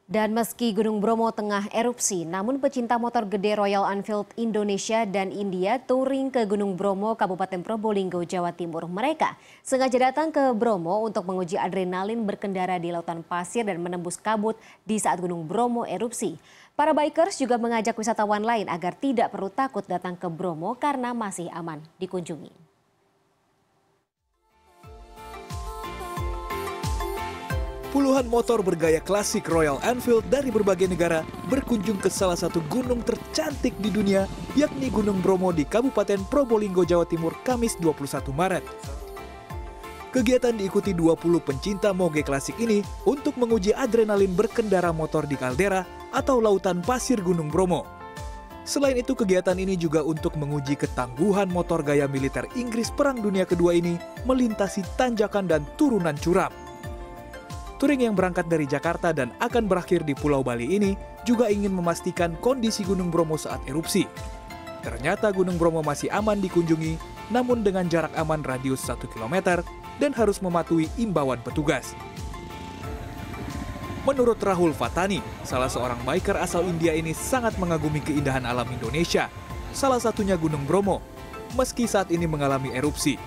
Dan meski Gunung Bromo tengah erupsi, namun pecinta motor gede Royal Enfield Indonesia dan India touring ke Gunung Bromo, Kabupaten Probolinggo, Jawa Timur. Mereka sengaja datang ke Bromo untuk menguji adrenalin berkendara di lautan pasir dan menembus kabut di saat Gunung Bromo erupsi. Para bikers juga mengajak wisatawan lain agar tidak perlu takut datang ke Bromo karena masih aman dikunjungi. Puluhan motor bergaya klasik Royal Enfield dari berbagai negara berkunjung ke salah satu gunung tercantik di dunia, yakni Gunung Bromo di Kabupaten Probolinggo, Jawa Timur, Kamis 21 Maret. Kegiatan diikuti 20 pencinta moge klasik ini untuk menguji adrenalin berkendara motor di kaldera atau lautan pasir Gunung Bromo. Selain itu, kegiatan ini juga untuk menguji ketangguhan motor gaya militer Inggris Perang Dunia Kedua ini melintasi tanjakan dan turunan curam. Touring yang berangkat dari Jakarta dan akan berakhir di Pulau Bali ini juga ingin memastikan kondisi Gunung Bromo saat erupsi. Ternyata Gunung Bromo masih aman dikunjungi, namun dengan jarak aman radius 1 km dan harus mematuhi imbauan petugas. Menurut Rahul Fatani, salah seorang biker asal India ini sangat mengagumi keindahan alam Indonesia, salah satunya Gunung Bromo, meski saat ini mengalami erupsi.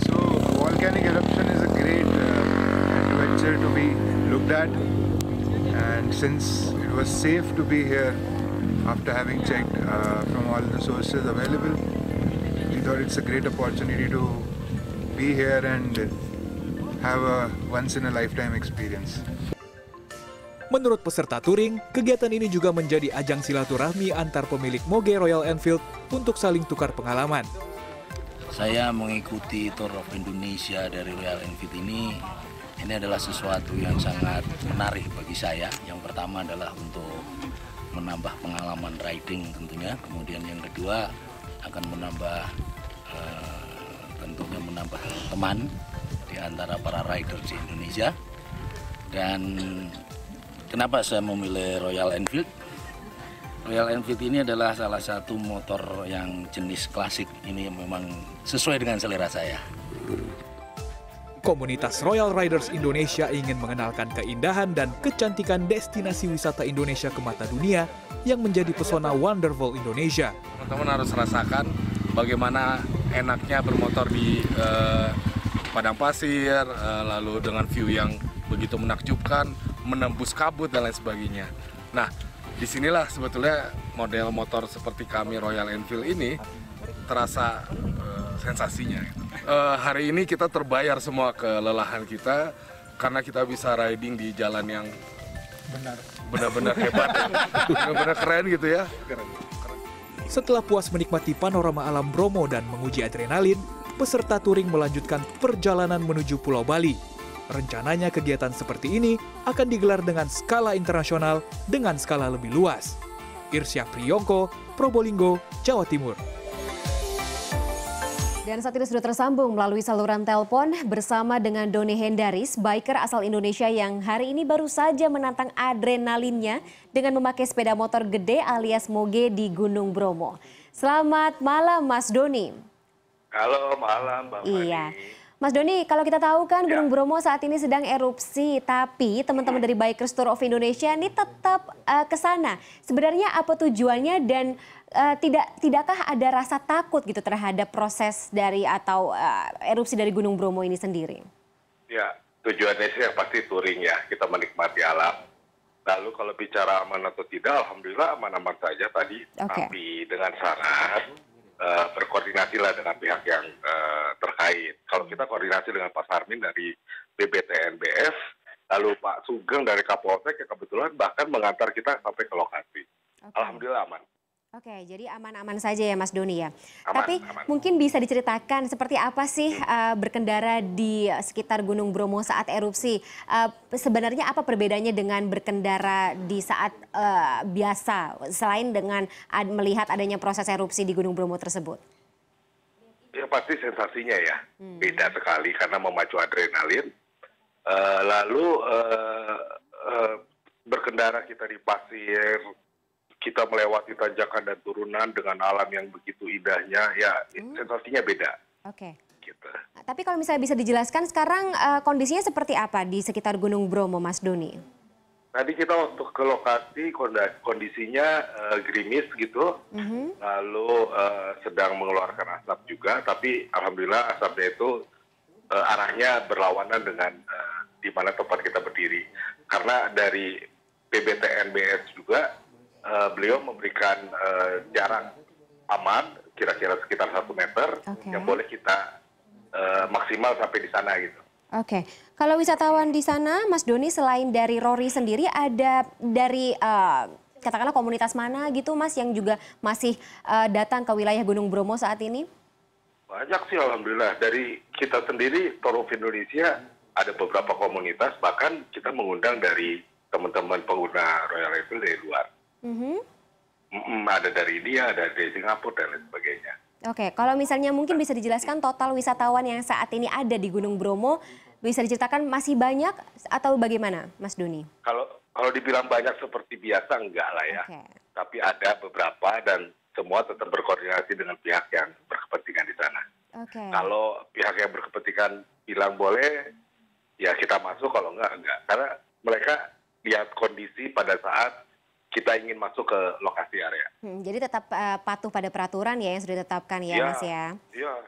So, volcanic eruption is a great adventure to be looked at, and since it was safe to be here after having checked from all the sources available, we thought it's a great opportunity to be here and have a once-in-a-lifetime experience. Menurut peserta touring, kegiatan ini juga menjadi ajang silaturahmi antar pemilik moge Royal Enfield untuk saling tukar pengalaman. Saya mengikuti Tour of Indonesia dari Royal Enfield ini adalah sesuatu yang sangat menarik bagi saya. Yang pertama adalah untuk menambah pengalaman riding tentunya, kemudian yang kedua akan menambah tentunya menambah teman di antara para rider di Indonesia. Dan kenapa saya memilih Royal Enfield? Royal Enfield ini adalah salah satu motor yang jenis klasik ini yang memang sesuai dengan selera saya. Komunitas Royal Riders Indonesia ingin mengenalkan keindahan dan kecantikan destinasi wisata Indonesia ke mata dunia yang menjadi pesona Wonderful Indonesia. Teman-teman harus rasakan bagaimana enaknya bermotor di padang pasir, lalu dengan view yang begitu menakjubkan, menembus kabut dan lain sebagainya. Nah, disinilah sebetulnya model motor seperti kami Royal Enfield ini terasa sensasinya. Hari ini kita terbayar semua kelelahan kita karena kita bisa riding di jalan yang benar-benar hebat, benar-benar keren gitu ya. Setelah puas menikmati panorama alam Bromo dan menguji adrenalin, peserta touring melanjutkan perjalanan menuju Pulau Bali. Rencananya kegiatan seperti ini akan digelar dengan skala internasional dengan skala lebih luas. Irsya Priyongko, Probolinggo, Jawa Timur. Dan saat ini sudah tersambung melalui saluran telepon bersama dengan Doni Hendaris, biker asal Indonesia yang hari ini baru saja menantang adrenalinnya dengan memakai sepeda motor gede alias moge di Gunung Bromo. Selamat malam Mas Doni. Halo, malam Mbak Fani. Iya. Mas Doni, kalau kita tahu kan Gunung Bromo saat ini sedang erupsi, tapi teman-teman dari Bikers Tour of Indonesia ini tetap ke sana. Sebenarnya apa tujuannya dan tidakkah ada rasa takut gitu terhadap proses dari atau erupsi dari Gunung Bromo ini sendiri? Ya, tujuannya sih yang pasti touring ya, kita menikmati alam. Lalu kalau bicara aman atau tidak, alhamdulillah aman-aman saja tadi. Okay. Tapi dengan syarat berkoordinasilah dengan pihak yang terkait. Kalau kita koordinasi dengan Pak Sarmin dari BBTNBF, lalu Pak Sugeng dari Kapolsek yang kebetulan bahkan mengantar kita sampai ke lokasi. Okay. Alhamdulillah aman. Oke, jadi aman-aman saja ya Mas Doni ya. Aman, Tapi aman. mungkin bisa diceritakan seperti apa sih berkendara di sekitar Gunung Bromo saat erupsi. Sebenarnya apa perbedaannya dengan berkendara di saat biasa selain dengan melihat adanya proses erupsi di Gunung Bromo tersebut? Ya pasti sensasinya ya, beda sekali karena memacu adrenalin. Lalu berkendara kita di pasir, kita melewati tanjakan dan turunan dengan alam yang begitu indahnya, ya sensasinya beda. Oke. Gitu. Tapi kalau misalnya bisa dijelaskan sekarang kondisinya seperti apa di sekitar Gunung Bromo, Mas Doni? tadi kita waktu ke lokasi kondisinya gerimis gitu, lalu sedang mengeluarkan asap juga, tapi alhamdulillah asapnya itu arahnya berlawanan dengan di mana tempat kita berdiri. Karena dari PBTNBS juga beliau memberikan jarak aman, kira-kira sekitar 1 meter, yang boleh kita maksimal sampai di sana gitu. Oke, kalau wisatawan di sana, Mas Doni, selain dari Rory sendiri, ada dari katakanlah komunitas mana gitu, Mas, yang juga masih datang ke wilayah Gunung Bromo saat ini? Banyak sih, alhamdulillah. Dari kita sendiri, Tour of Indonesia, ada beberapa komunitas, bahkan kita mengundang dari teman-teman pengguna Royal Enfield dari luar. Ada dari India, ada dari Singapura, dan lain sebagainya. Oke, kalau misalnya mungkin bisa dijelaskan total wisatawan yang saat ini ada di Gunung Bromo, bisa diceritakan masih banyak atau bagaimana, Mas Doni? Kalau dibilang banyak seperti biasa, enggak lah ya. Tapi ada beberapa dan semua tetap berkoordinasi dengan pihak yang berkepentingan di sana. Kalau pihak yang berkepentingan bilang boleh, ya kita masuk, kalau enggak. Karena mereka lihat kondisi pada saat kita ingin masuk ke lokasi area. Jadi tetap patuh pada peraturan ya yang sudah ditetapkan ya, Mas ya?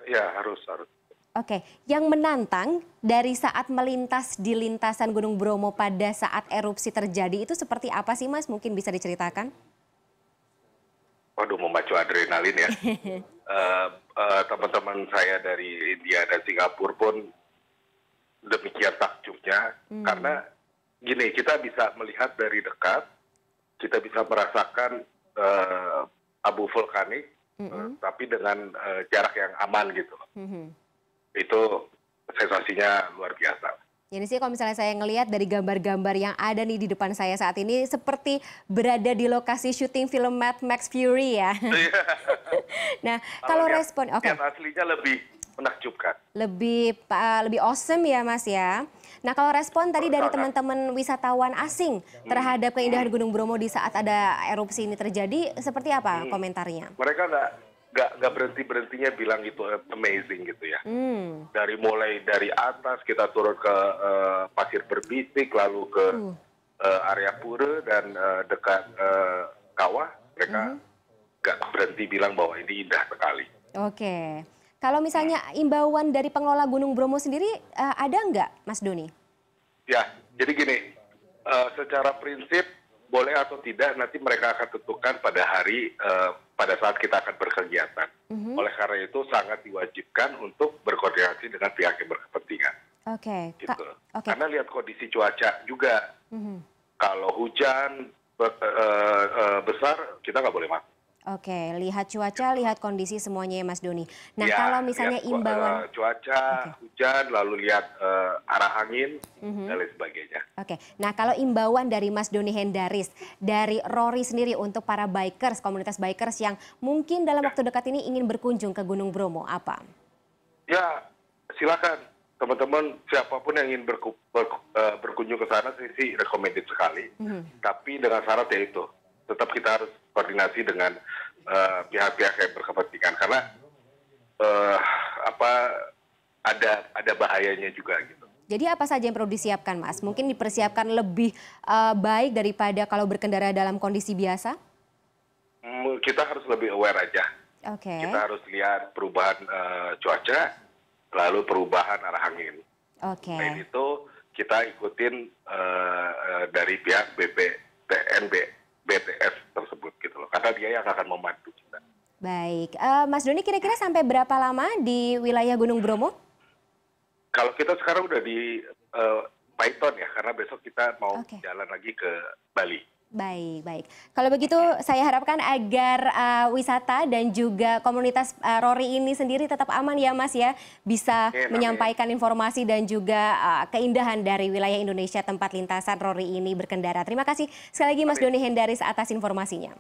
Iya, harus. Oke, yang menantang dari saat melintas di lintasan Gunung Bromo pada saat erupsi terjadi itu seperti apa sih, Mas? Mungkin bisa diceritakan? Waduh, memacu adrenalin ya. Teman-teman saya dari India dan Singapura pun demikian takjubnya. Karena gini, kita bisa melihat dari dekat, kita bisa merasakan abu vulkanik, tapi dengan jarak yang aman gitu. Itu sensasinya luar biasa. Jadi sih kalau misalnya saya ngelihat dari gambar-gambar yang ada nih di depan saya saat ini seperti berada di lokasi syuting film Mad Max Fury ya. Nah, kalau respon, aslinya lebih menakjubkan. Lebih awesome ya, Mas ya. Nah, kalau respon tadi dari teman-teman wisatawan asing terhadap keindahan Gunung Bromo di saat ada erupsi ini terjadi, seperti apa komentarnya? Mereka nggak berhentinya bilang itu amazing gitu ya. Mulai dari atas kita turun ke pasir berbisik, lalu ke area pura dan dekat kawah, mereka nggak berhenti bilang bahwa ini indah sekali. Oke. Kalau misalnya imbauan dari pengelola Gunung Bromo sendiri ada nggak, Mas Doni? Ya, jadi gini, secara prinsip boleh atau tidak nanti mereka akan tentukan pada hari pada saat kita akan berkegiatan. Oleh karena itu sangat diwajibkan untuk berkoordinasi dengan pihak yang berkepentingan. Gitu. Karena lihat kondisi cuaca juga. Kalau hujan besar kita nggak boleh masuk. Oke, lihat cuaca, lihat kondisi semuanya ya Mas Doni. Nah, kalau misalnya imbauan cuaca, hujan, lalu lihat arah angin dan lain sebagainya. Oke, nah kalau imbauan dari Mas Doni Hendaris, dari Rory sendiri untuk para bikers, komunitas bikers yang mungkin dalam waktu dekat ini ingin berkunjung ke Gunung Bromo, apa? Ya, silakan teman-teman siapapun yang ingin berkunjung ke sana sih recommended sekali. Tapi dengan syarat yaitu tetap kita harus koordinasi dengan pihak-pihak yang berkepentingan karena ada bahayanya juga gitu. Jadi apa saja yang perlu disiapkan, Mas? Mungkin dipersiapkan lebih baik daripada kalau berkendara dalam kondisi biasa? Kita harus lebih aware aja. Kita harus lihat perubahan cuaca, lalu perubahan arah angin. Selain itu kita ikutin dari pihak BTS tersebut gitu loh, karena dia yang akan membantu kita. Baik, Mas Doni kira-kira sampai berapa lama di wilayah Gunung Bromo? Kalau kita sekarang udah di Python ya, karena besok kita mau jalan lagi ke Bali. Baik. Kalau begitu saya harapkan agar wisata dan juga komunitas Rory ini sendiri tetap aman ya Mas ya. Bisa menyampaikan informasi dan juga keindahan dari wilayah Indonesia tempat lintasan Rory ini berkendara. Terima kasih sekali lagi Mas Doni Hendaris atas informasinya.